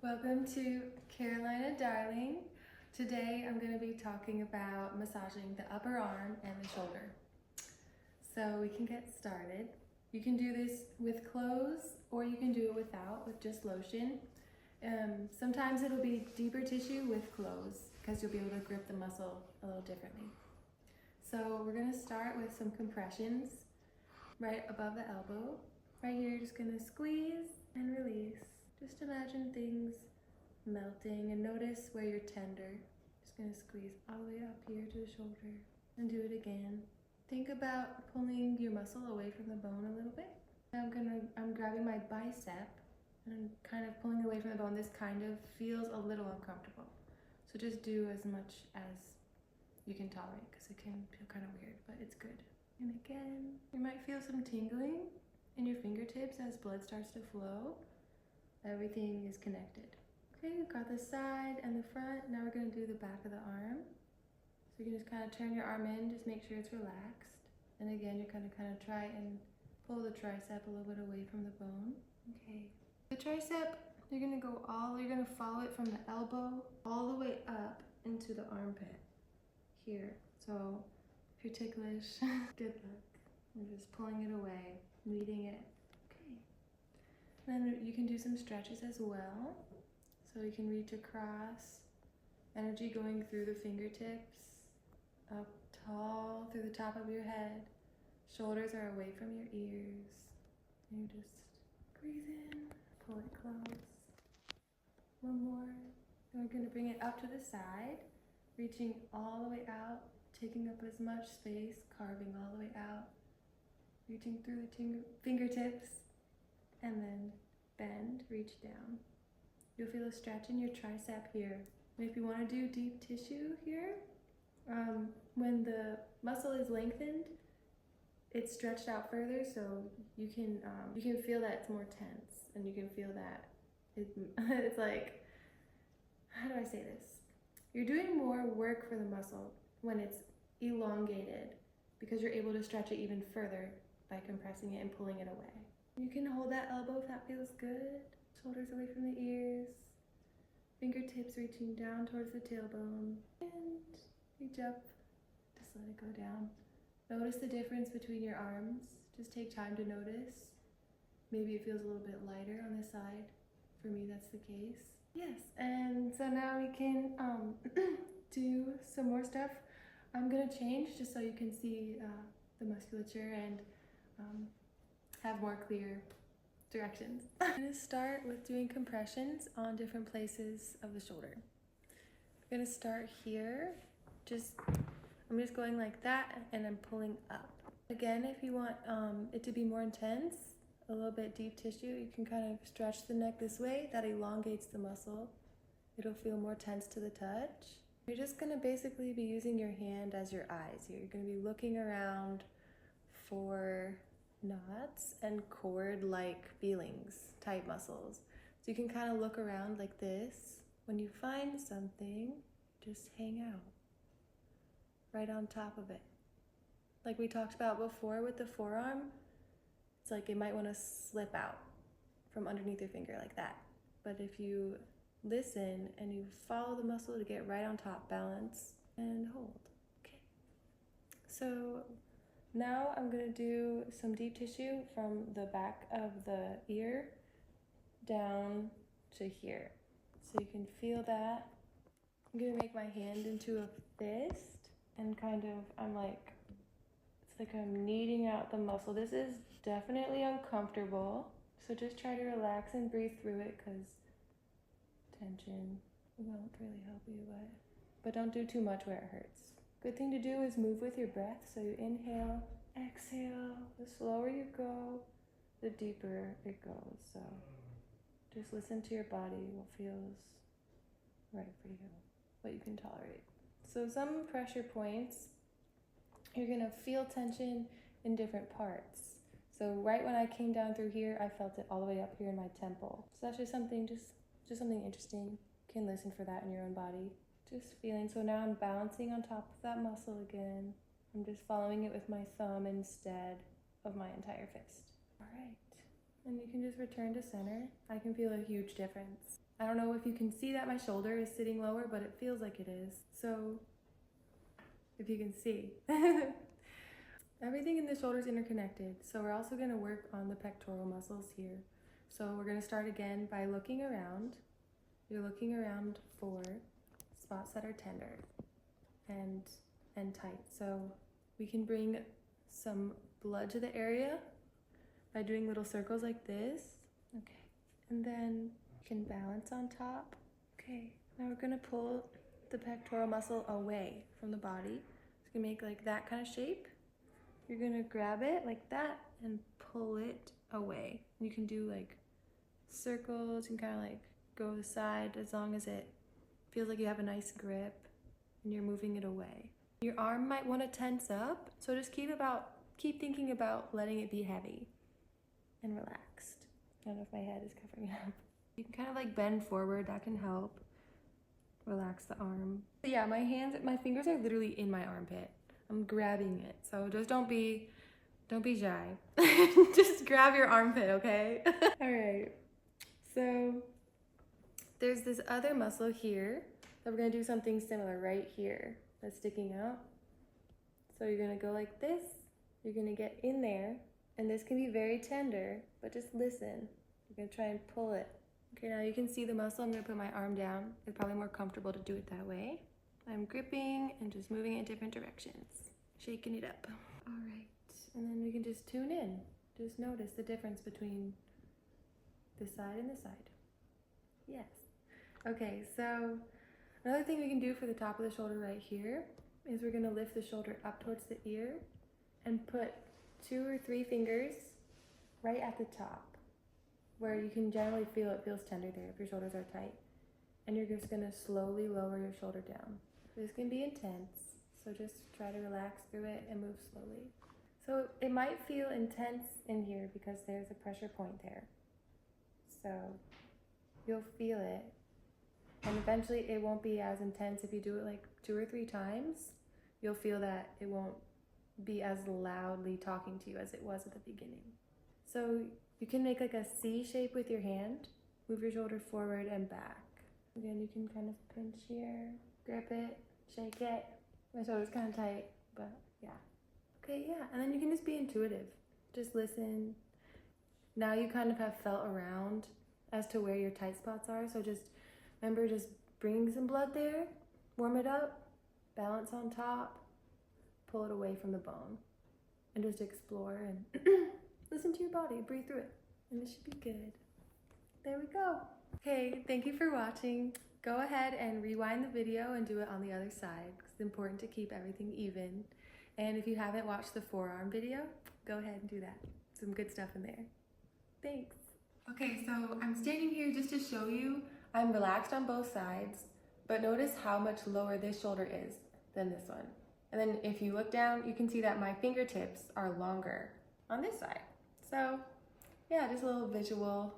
Welcome to Carolina Darling. Today I'm going to be talking about massaging the upper arm and the shoulder. So we can get started. You can do this with clothes or you can do it without, with just lotion. Sometimes it'll be deeper tissue with clothes because you'll be able to grip the muscle a little differently. So we're going to start with some compressions right above the elbow. Right here, you're just going to squeeze and release. Just imagine things melting and notice where you're tender. Just gonna squeeze all the way up here to the shoulder and do it again. Think about pulling your muscle away from the bone a little bit. Now I'm grabbing my bicep and I'm kind of pulling away from the bone. This kind of feels a little uncomfortable. So just do as much as you can tolerate because it can feel kind of weird, but it's good. And again, you might feel some tingling in your fingertips as blood starts to flow. Everything is connected. Okay, we've got the side and the front. Now we're going to do the back of the arm. So you can just kind of turn your arm in, just make sure it's relaxed. And again, you're going to kind of try and pull the tricep a little bit away from the bone. Okay. The tricep, you're going to follow it from the elbow all the way up into the armpit here. So if you're ticklish, good luck. You're just pulling it away, meeting it. Then you can do some stretches as well. So you can reach across, energy going through the fingertips, up tall through the top of your head. Shoulders are away from your ears. And you just breathe in, pull it close. One more. Then we're going to bring it up to the side, reaching all the way out, taking up as much space, carving all the way out, reaching through the fingertips. And then bend, reach down. You'll feel a stretch in your tricep here. And if you want to do deep tissue here, when the muscle is lengthened, it's stretched out further, so you can feel that it's more tense, and you can feel that it's like, how do I say this? You're doing more work for the muscle when it's elongated because you're able to stretch it even further by compressing it and pulling it away. You can hold that elbow if that feels good. Shoulders away from the ears. Fingertips reaching down towards the tailbone. And reach up. Just let it go down. Notice the difference between your arms. Just take time to notice. Maybe it feels a little bit lighter on this side. For me, that's the case. Yes, and so now we can do some more stuff. I'm gonna change just so you can see the musculature and have more clear directions. I'm going to start with doing compressions on different places of the shoulder. I'm going to start here. I'm just going like that and I'm pulling up. Again, if you want it to be more intense, a little bit deep tissue, you can kind of stretch the neck this way. That elongates the muscle. It'll feel more tense to the touch. You're just going to basically be using your hand as your eyes here. You're going to be looking around for knots and cord-like feelings, tight muscles. So you can kind of look around like this. When you find something, just hang out right on top of it. Like we talked about before with the forearm, it's like it might want to slip out from underneath your finger like that. But if you listen and you follow the muscle to get right on top, balance and hold. Okay. So now I'm going to do some deep tissue from the back of the ear down to here. So you can feel that. I'm going to make my hand into a fist and it's like I'm kneading out the muscle. This is definitely uncomfortable. So just try to relax and breathe through it because tension won't really help you, but don't do too much where it hurts. Good thing to do is move with your breath. So you inhale, exhale. The slower you go, the deeper it goes. So just listen to your body, what feels right for you, what you can tolerate. So some pressure points, you're gonna feel tension in different parts. So right when I came down through here, I felt it all the way up here in my temple. So that's just something interesting. You can listen for that in your own body. Just feeling. So now I'm bouncing on top of that muscle again. I'm just following it with my thumb instead of my entire fist. All right. And you can just return to center. I can feel a huge difference I don't know if you can see that my shoulder is sitting lower, but it feels like it is. So if you can see. Everything in the shoulder is interconnected. So we're also gonna work on the pectoral muscles here. So we're gonna start again by looking around. You're looking around for spots that are tender and tight. So we can bring some blood to the area by doing little circles like this. Okay, and then you can balance on top. Okay, now we're gonna pull the pectoral muscle away from the body. It's gonna make like that kind of shape. You're gonna grab it like that and pull it away. You can do like circles and kind of like go to the side as long as it feels like you have a nice grip and you're moving it away. Your arm might want to tense up, so just keep thinking about letting it be heavy and relaxed. I don't know if my head is covering it up. You can kind of like bend forward, that can help relax the arm. But yeah, my fingers are literally in my armpit. I'm grabbing it, so just don't be shy. Just grab your armpit, okay? All right, so there's this other muscle here that we're gonna do something similar right here that's sticking out. So you're gonna go like this, you're gonna get in there, and this can be very tender, but just listen. You're gonna try and pull it. Okay, now you can see the muscle. I'm gonna put my arm down. It's probably more comfortable to do it that way. I'm gripping and just moving in different directions, shaking it up. All right, and then we can just tune in. Just notice the difference between this side and this side. Yes. Okay, so another thing we can do for the top of the shoulder right here is we're gonna lift the shoulder up towards the ear and put 2 or 3 fingers right at the top where you can generally feel it feels tender there if your shoulders are tight. And you're just gonna slowly lower your shoulder down. This can be intense, so just try to relax through it and move slowly. So it might feel intense in here because there's a pressure point there. So you'll feel it. And eventually it won't be as intense if you do it like 2 or 3 times. You'll feel that it won't be as loudly talking to you as it was at the beginning. So you can make like a C shape with your hand. Move your shoulder forward and back. Again, you can kind of pinch here, grip it, shake it. My shoulder's kind of tight, but yeah. Okay, yeah, and then you can just be intuitive. Just listen. Now you kind of have felt around as to where your tight spots are, so just remember just bringing some blood there, warm it up, balance on top, pull it away from the bone, and just explore and listen to your body, breathe through it, and it should be good. There we go. Okay, thank you for watching. Go ahead and rewind the video and do it on the other side because it's important to keep everything even. And if you haven't watched the forearm video, go ahead and do that. Some good stuff in there. Thanks. Okay, so I'm standing here just to show you I'm relaxed on both sides, but notice how much lower this shoulder is than this one. And then if you look down, you can see that my fingertips are longer on this side. So yeah, just a little visual.